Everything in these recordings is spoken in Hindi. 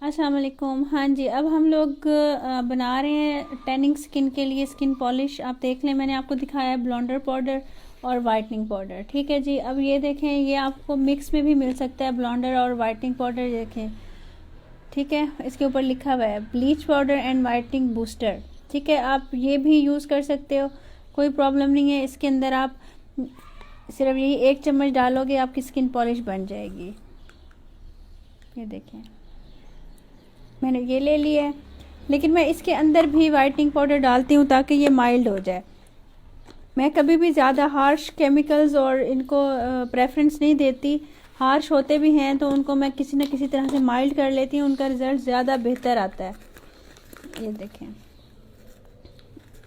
अस्सलाम वालेकुम। हाँ जी, अब हम लोग बना रहे हैं टैनिंग स्किन के लिए स्किन पॉलिश। आप देख लें, मैंने आपको दिखाया है ब्लॉन्डर पाउडर और वाइटनिंग पाउडर। ठीक है जी। अब ये देखें, ये आपको मिक्स में भी मिल सकता है ब्लॉन्डर और वाइटनिंग पाउडर। देखें, ठीक है, इसके ऊपर लिखा हुआ है bleach powder and whitening booster. ठीक है, आप ये भी यूज़ कर सकते हो, कोई प्रॉब्लम नहीं है। इसके अंदर आप सिर्फ यही 1 चम्मच डालोगे, आपकी स्किन पॉलिश बन जाएगी। ये देखें, मैंने ये ले लिया है, लेकिन मैं इसके अंदर भी वाइटनिंग पाउडर डालती हूँ ताकि ये माइल्ड हो जाए। मैं कभी भी ज़्यादा हार्श केमिकल्स और इनको प्रेफरेंस नहीं देती। हार्श होते भी हैं तो उनको मैं किसी न किसी तरह से माइल्ड कर लेती हूँ, उनका रिज़ल्ट ज़्यादा बेहतर आता है। ये देखें,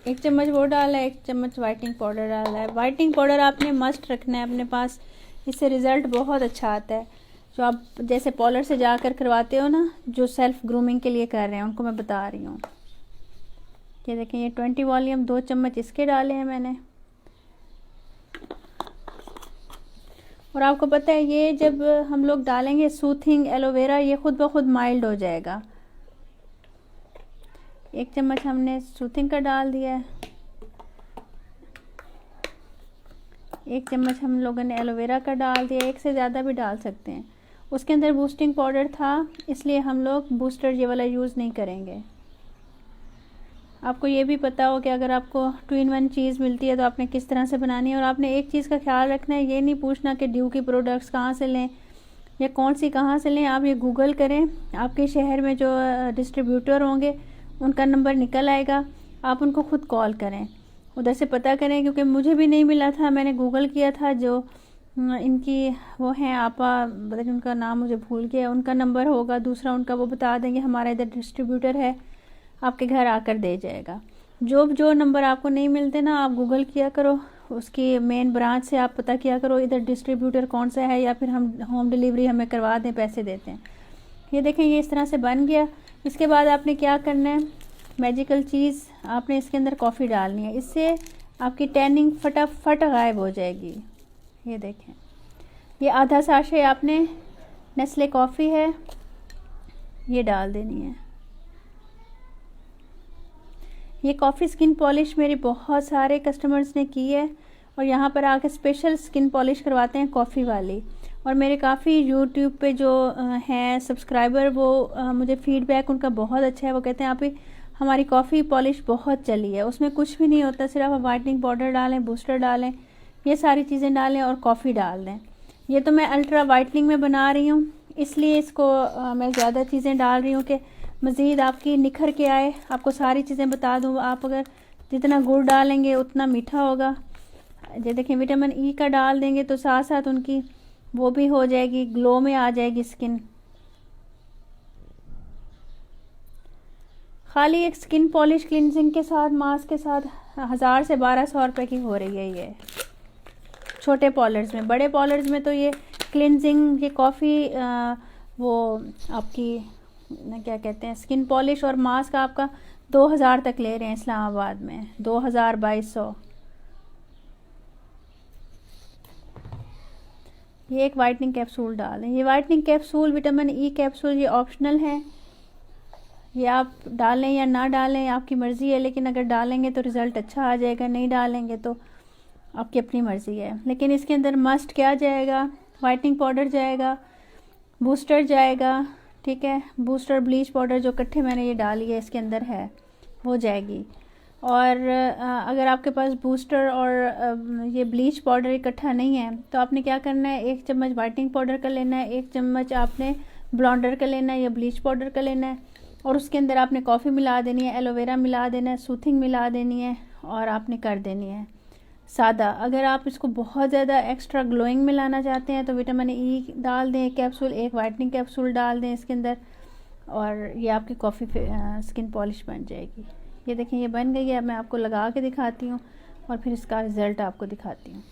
1 चम्मच वो डाला है, 1 चम्मच वाइटनिंग पाउडर डाला है। वाइटनिंग पाउडर आपने मस्ट रखना है अपने पास, इससे रिज़ल्ट बहुत अच्छा आता है। जो आप जैसे पार्लर से जाकर करवाते हो ना, जो सेल्फ ग्रूमिंग के लिए कर रहे हैं, उनको मैं बता रही हूँ। ये देखें, ये 20 वॉल्यूम 2 चम्मच इसके डाले हैं मैंने। और आपको पता है, ये जब हम लोग डालेंगे सूथिंग एलोवेरा, ये खुद ब खुद माइल्ड हो जाएगा। 1 चम्मच हमने सूथिंग का डाल दिया है, 1 चम्मच हम लोगों ने एलोवेरा का डाल दिया, 1 से ज़्यादा भी डाल सकते हैं। उसके अंदर बूस्टिंग पाउडर था, इसलिए हम लोग बूस्टर ये वाला यूज़ नहीं करेंगे। आपको ये भी पता हो कि अगर आपको 2 in 1 चीज़ मिलती है तो आपने किस तरह से बनानी है। और आपने एक चीज़ का ख्याल रखना है, ये नहीं पूछना कि ड्यू की प्रोडक्ट्स कहाँ से लें या कौन सी कहाँ से लें। आप ये गूगल करें, आपके शहर में जो डिस्ट्रीब्यूटर होंगे उनका नंबर निकल आएगा, आप उनको खुद कॉल करें, उधर से पता करें। क्योंकि मुझे भी नहीं मिला था, मैंने गूगल किया था। जो इनकी वो हैं आपा, पता नहीं उनका नाम मुझे भूल गया, उनका नंबर होगा दूसरा उनका, वो बता देंगे हमारा इधर डिस्ट्रीब्यूटर है, आपके घर आकर दे जाएगा। जो नंबर आपको नहीं मिलते ना, आप गूगल किया करो, उसकी मेन ब्रांच से आप पता किया करो इधर डिस्ट्रीब्यूटर कौन सा है, या फिर हम होम डिलीवरी हमें करवा दें, पैसे देते हैं। ये देखें, ये इस तरह से बन गया। इसके बाद आपने क्या करना है, मैजिकल चीज़, आपने इसके अंदर कॉफ़ी डालनी है, इससे आपकी टैनिंग फटाफट गायब हो जाएगी। ये देखें, ये आधा साशे आपने नेस्ले कॉफ़ी है, ये डाल देनी है। ये कॉफ़ी स्किन पॉलिश मेरे बहुत सारे कस्टमर्स ने की है, और यहाँ पर आके स्पेशल स्किन पॉलिश करवाते हैं कॉफ़ी वाली। और मेरे काफ़ी यूट्यूब पे जो हैं सब्सक्राइबर, वो मुझे फीडबैक उनका बहुत अच्छा है। वो कहते हैं आप ही हमारी कॉफ़ी पॉलिश बहुत चली है, उसमें कुछ भी नहीं होता, सिर्फ आप वाइटनिंग पाउडर डालें, बूस्टर डालें, ये सारी चीज़ें डालें और कॉफ़ी डाल दें। ये तो मैं अल्ट्रा वाइटनिंग में बना रही हूँ, इसलिए इसको मैं ज़्यादा चीज़ें डाल रही हूँ कि मज़ीद आपकी निखर के आए। आपको सारी चीज़ें बता दूँ, आप अगर जितना गुड़ डालेंगे उतना मीठा होगा। ये देखें, विटामिन ई का डाल देंगे तो साथ साथ उनकी वो भी हो जाएगी, ग्लो में आ जाएगी स्किन। खाली एक स्किन पॉलिश क्लिनजिंग के साथ, मास्क के साथ 1000 से 1200 रुपये की हो रही है ये छोटे पॉलर्स में। बड़े पॉलर्स में तो ये क्लिनजिंग, ये कॉफ़ी, वो आपकी क्या कहते हैं, स्किन पॉलिश और मास्क आपका 2000 तक ले रहे हैं इस्लामाबाद में, 2000 2200। ये एक वाइटनिंग कैप्सूल डालें, ये whitening capsule vitamin E capsule, ये ऑप्शनल है, ये आप डालें या ना डालें आपकी मर्ज़ी है। लेकिन अगर डालेंगे तो रिज़ल्ट अच्छा आ जाएगा, नहीं डालेंगे तो आपकी अपनी मर्ज़ी है। लेकिन इसके अंदर मस्ट क्या जाएगा, वाइटनिंग पाउडर जाएगा, बूस्टर जाएगा, ठीक है, बूस्टर ब्लीच पाउडर जो इकट्ठे मैंने ये डाली है इसके अंदर है, वो जाएगी। और अगर आपके पास बूस्टर और ये ब्लीच पाउडर इकट्ठा नहीं है तो आपने क्या करना है, 1 चम्मच वाइटनिंग पाउडर का लेना है, 1 चम्मच आपने ब्लॉन्डर का लेना है या ब्लीच पाउडर का लेना है, और उसके अंदर आपने कॉफ़ी मिला देनी है, एलोवेरा मिला देना है, सूथिंग मिला देनी है, और आपने कर देनी है सादा। अगर आप इसको बहुत ज़्यादा एक्स्ट्रा ग्लोइंग में लाना चाहते हैं तो विटामिन ई डाल दें, एक कैप्सूल, एक वाइटनिंग कैप्सूल डाल दें इसके अंदर, और ये आपकी कॉफ़ी स्किन पॉलिश बन जाएगी। ये देखें, ये बन गई है। अब मैं आपको लगा के दिखाती हूँ और फिर इसका रिज़ल्ट आपको दिखाती हूँ।